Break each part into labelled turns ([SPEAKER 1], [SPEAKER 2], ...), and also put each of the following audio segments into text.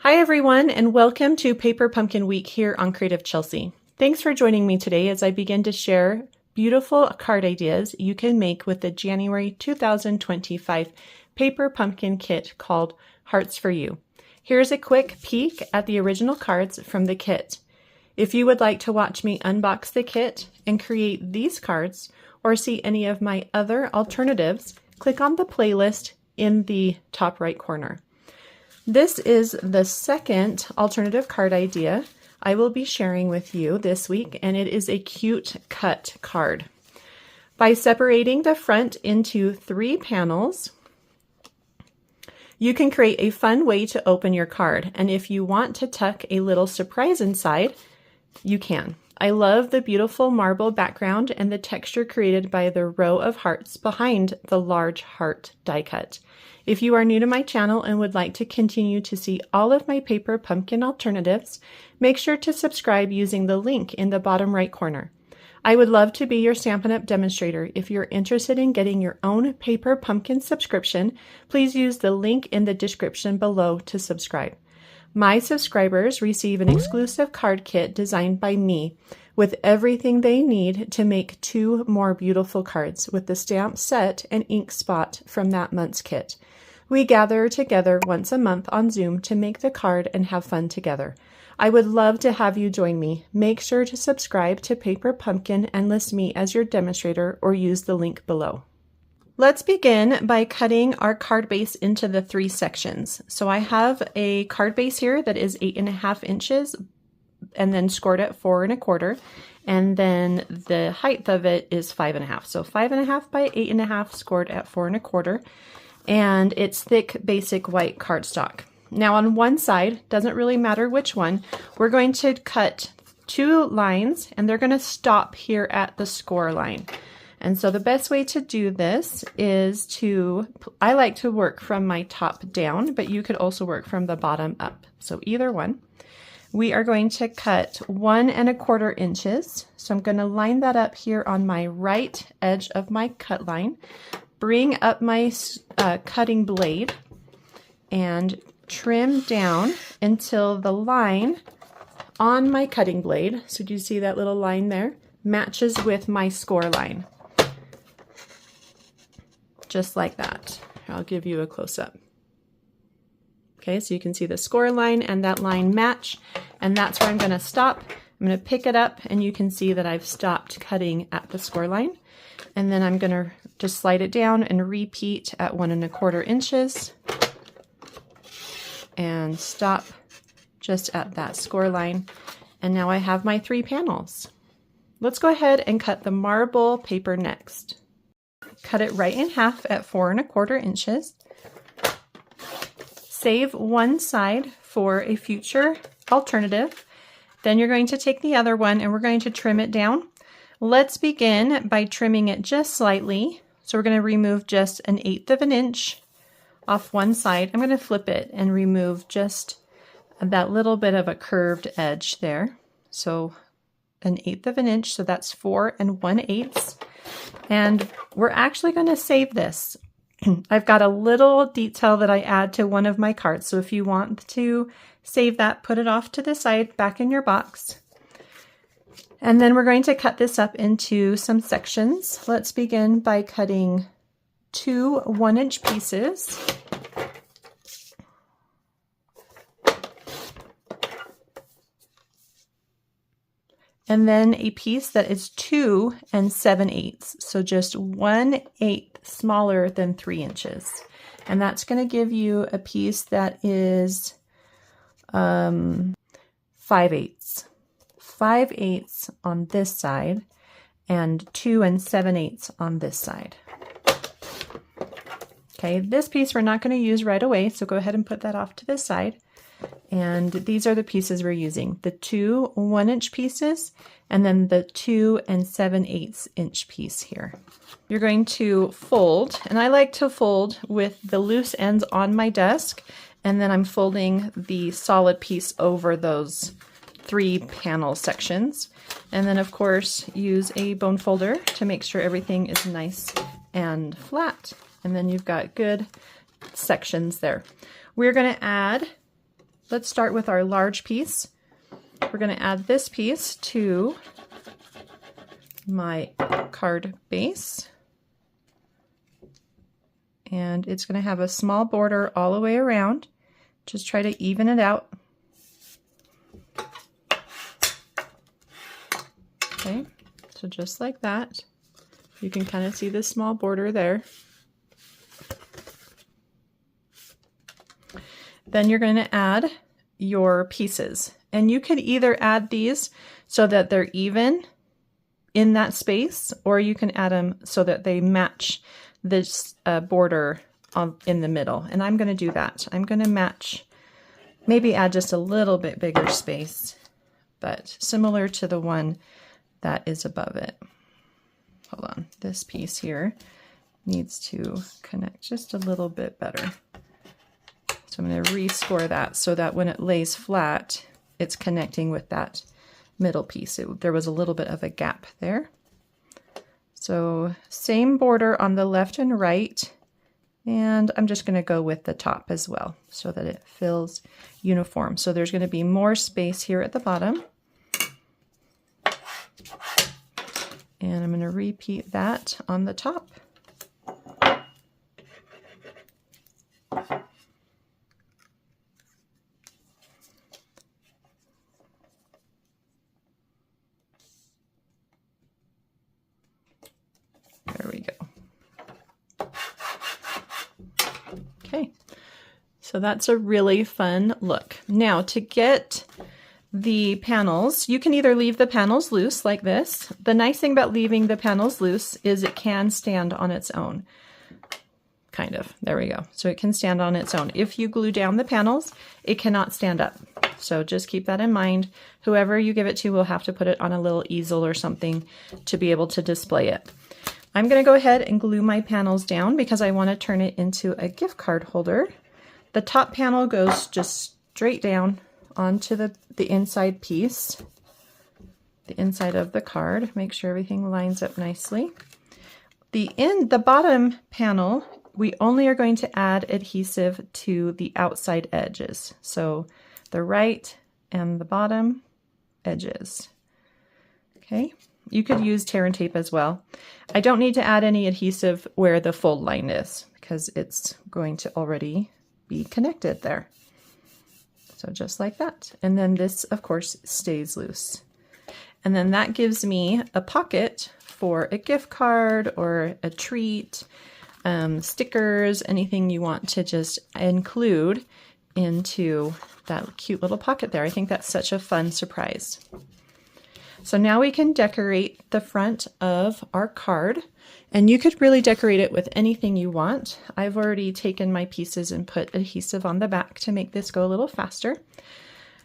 [SPEAKER 1] Hi everyone, and welcome to Paper Pumpkin Week here on Creative Chelsey. Thanks for joining me today as I begin to share beautiful card ideas you can make with the January 2025 Paper Pumpkin Kit called Hearts for You. Here's a quick peek at the original cards from the kit. If you would like to watch me unbox the kit and create these cards or see any of my other alternatives, click on the playlist in the top right corner. This is the second alternative card idea I will be sharing with you this week, and it is a cute cut card. By separating the front into 3 panels, you can create a fun way to open your card, and if you want to tuck a little surprise inside, you can. I love the beautiful marble background and the texture created by the row of hearts behind the large heart die cut. If you are new to my channel and would like to continue to see all of my paper pumpkin alternatives, make sure to subscribe using the link in the bottom right corner. I would love to be your Stampin' Up! Demonstrator. If you're interested in getting your own paper pumpkin subscription, please use the link in the description below to subscribe. My subscribers receive an exclusive card kit designed by me with everything they need to make 2 more beautiful cards with the stamp set and ink spot from that month's kit. We gather together once a month on Zoom to make the card and have fun together. I would love to have you join me. Make sure to subscribe to Paper Pumpkin and list me as your demonstrator or use the link below. Let's begin by cutting our card base into the 3 sections. So I have a card base here that is 8.5 inches and then scored at 4 1/4. And then the height of it is 5.5. So 5.5 by 8.5 scored at 4 1/4. And it's thick basic white cardstock. Now on one side, doesn't really matter which one, we're going to cut 2 lines and they're going to stop here at the score line. And so the best way to do this is I like to work from my top down, but you could also work from the bottom up. So either one. We are going to cut 1 1/4 inches. So I'm going to line that up here on my right edge of my cut line. Bring up my cutting blade and trim down until the line on my cutting blade, so do you see that little line there, matches with my score line. Just like that. I'll give you a close-up. Okay, so you can see the score line and that line match, and that's where I'm going to stop. I'm going to pick it up, and you can see that I've stopped cutting at the score line. And then I'm going to just slide it down and repeat at 1 1/4 inches and stop just at that score line. And now I have my 3 panels. Let's go ahead and cut the marble paper next. Cut it right in half at 4 1/4 inches. Save one side for a future alternative. Then you're going to take the other one and we're going to trim it down. Let's begin by trimming it just slightly. So we're going to remove just 1/8 inch off one side. I'm going to flip it and remove just that little bit of a curved edge there. So 1/8 inch, so that's 4 1/8. And we're actually going to save this. I've got a little detail that I add to one of my cards. So if you want to save that, put it off to the side back in your box. And then we're going to cut this up into some sections. Let's begin by cutting 2 1-inch pieces. And then a piece that is 2 7/8, so just 1/8 smaller than 3 inches. And that's going to give you a piece that is 5/8. 5/8 on this side and 2 7/8 on this side. Okay, this piece we're not going to use right away, so go ahead and put that off to the side. And these are the pieces we're using, the 2 1-inch pieces and then the 2 7/8 inch piece here. You're going to fold, and I like to fold with the loose ends on my desk, and then I'm folding the solid piece over those 3 panel sections. And then of course use a bone folder to make sure everything is nice and flat. And then you've got good sections there. We're going to add let's start with our large piece. We're going to add this piece to my card base. And it's going to have a small border all the way around. Just try to even it out. Okay, so just like that. You can kind of see the small border there. Then you're going to add your pieces. And you could either add these so that they're even in that space, or you can add them so that they match this border in the middle. And I'm going to do that. I'm going to match, maybe add just a little bit bigger space, but similar to the one that is above it. Hold on, this piece here needs to connect just a little bit better. So I'm going to rescore that so that when it lays flat, it's connecting with that middle piece. There was a little bit of a gap there. So same border on the left and right, and I'm just going to go with the top as well so that it feels uniform. So there's going to be more space here at the bottom. And I'm going to repeat that on the top. There we go. Okay, so that's a really fun look. Now to get the panels, you can either leave the panels loose like this. The nice thing about leaving the panels loose is it can stand on its own. Kind of. There we go. So it can stand on its own. If you glue down the panels, it cannot stand up. So just keep that in mind. Whoever you give it to will have to put it on a little easel or something to be able to display it. I'm going to go ahead and glue my panels down because I want to turn it into a gift card holder. The top panel goes just straight down onto the inside piece, the inside of the card. Make sure everything lines up nicely. The bottom panel, we only are going to add adhesive to the outside edges. So the right and the bottom edges. Okay, you could use tear and tape as well. I don't need to add any adhesive where the fold line is because it's going to already be connected there. So just like that. And then this, of course, stays loose. And then that gives me a pocket for a gift card or a treat, stickers, anything you want to just include into that cute little pocket there. I think that's such a fun surprise. So now we can decorate the front of our card, and you could really decorate it with anything you want. I've already taken my pieces and put adhesive on the back to make this go a little faster.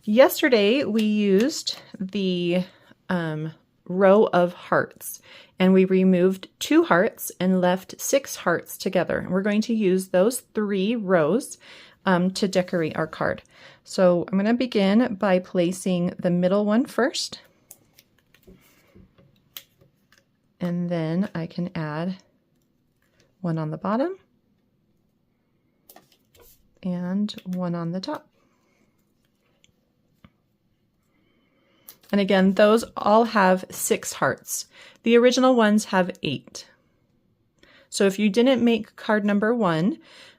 [SPEAKER 1] Yesterday we used the row of hearts, and we removed 2 hearts and left 6 hearts together. We're going to use those 3 rows to decorate our card. So I'm going to begin by placing the middle one first. And then I can add one on the bottom and one on the top. And again, those all have 6 hearts. The original ones have 8. So if you didn't make card number 1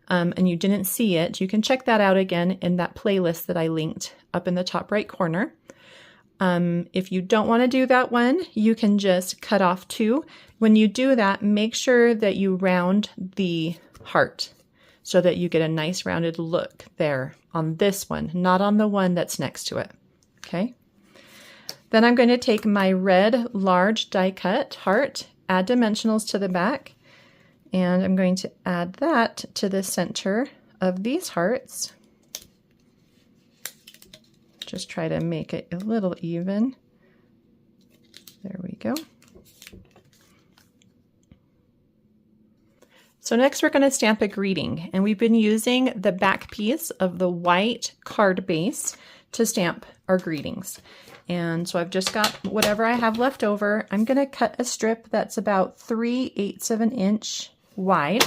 [SPEAKER 1] and you didn't see it, you can check that out again in that playlist that I linked up in the top right corner. If you don't want to do that one, you can just cut off 2. When you do that, make sure that you round the heart so that you get a nice rounded look there on this one, not on the one that's next to it. Okay. Then I'm going to take my red large die cut heart, add dimensionals to the back, and I'm going to add that to the center of these hearts. Just try to make it a little even. There we go. So next we're going to stamp a greeting, and we've been using the back piece of the white card base to stamp our greetings. And so I've just got whatever I have left over. I'm going to cut a strip that's about 3/8 of an inch wide,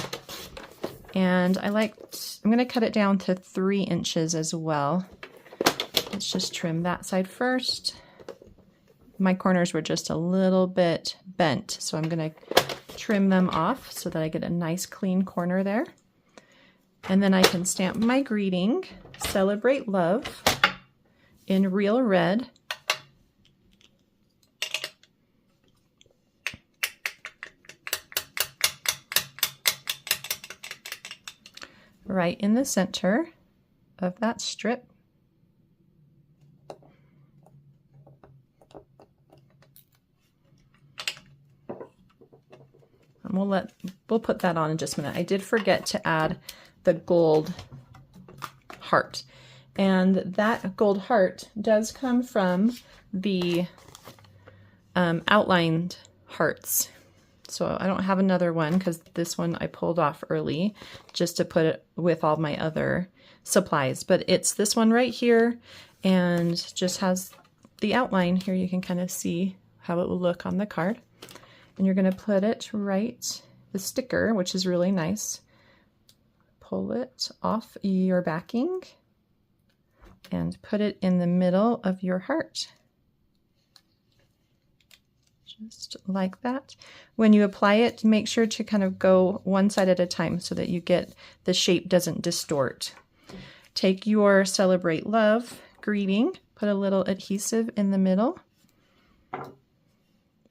[SPEAKER 1] and I'm going to cut it down to 3 inches as well. Let's just trim that side first. My corners were just a little bit bent, so I'm going to trim them off so that I get a nice clean corner there. And then I can stamp my greeting, Celebrate Love, in real red. Right in the center of that strip. And we'll put that on in just a minute. I did forget to add the gold heart. And that gold heart does come from the outlined hearts. So I don't have another one because this one I pulled off early just to put it with all my other supplies. But it's this one right here and just has the outline here. You can kind of see how it will look on the card. And you're going to put it right, the sticker, which is really nice. Pull it off your backing and put it in the middle of your heart. Just like that. When you apply it, make sure to kind of go one side at a time so that you get the shape doesn't distort. Take your Celebrate Love greeting, put a little adhesive in the middle,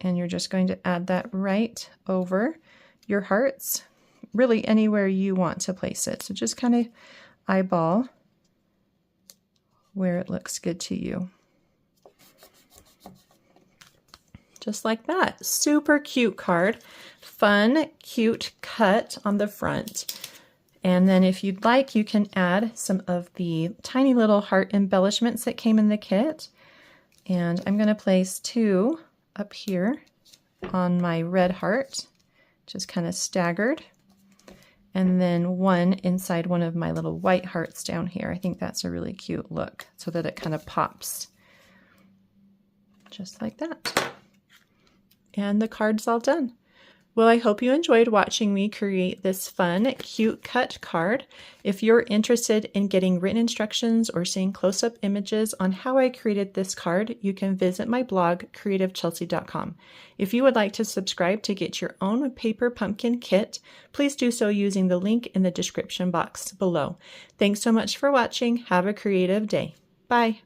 [SPEAKER 1] and you're just going to add that right over your hearts, really anywhere you want to place it. So just kind of eyeball where it looks good to you. Just like that. Super cute card. Fun, cute cut on the front. And then if you'd like, you can add some of the tiny little heart embellishments that came in the kit. And I'm going to place 2 up here on my red heart, just kind of staggered. And then 1 inside one of my little white hearts down here. I think that's a really cute look so that it kind of pops. Just like that. And the card's all done. Well, I hope you enjoyed watching me create this fun, cute cut card. If you're interested in getting written instructions or seeing close-up images on how I created this card, you can visit my blog, creativechelsey.com. If you would like to subscribe to get your own paper pumpkin kit, please do so using the link in the description box below. Thanks so much for watching. Have a creative day. Bye.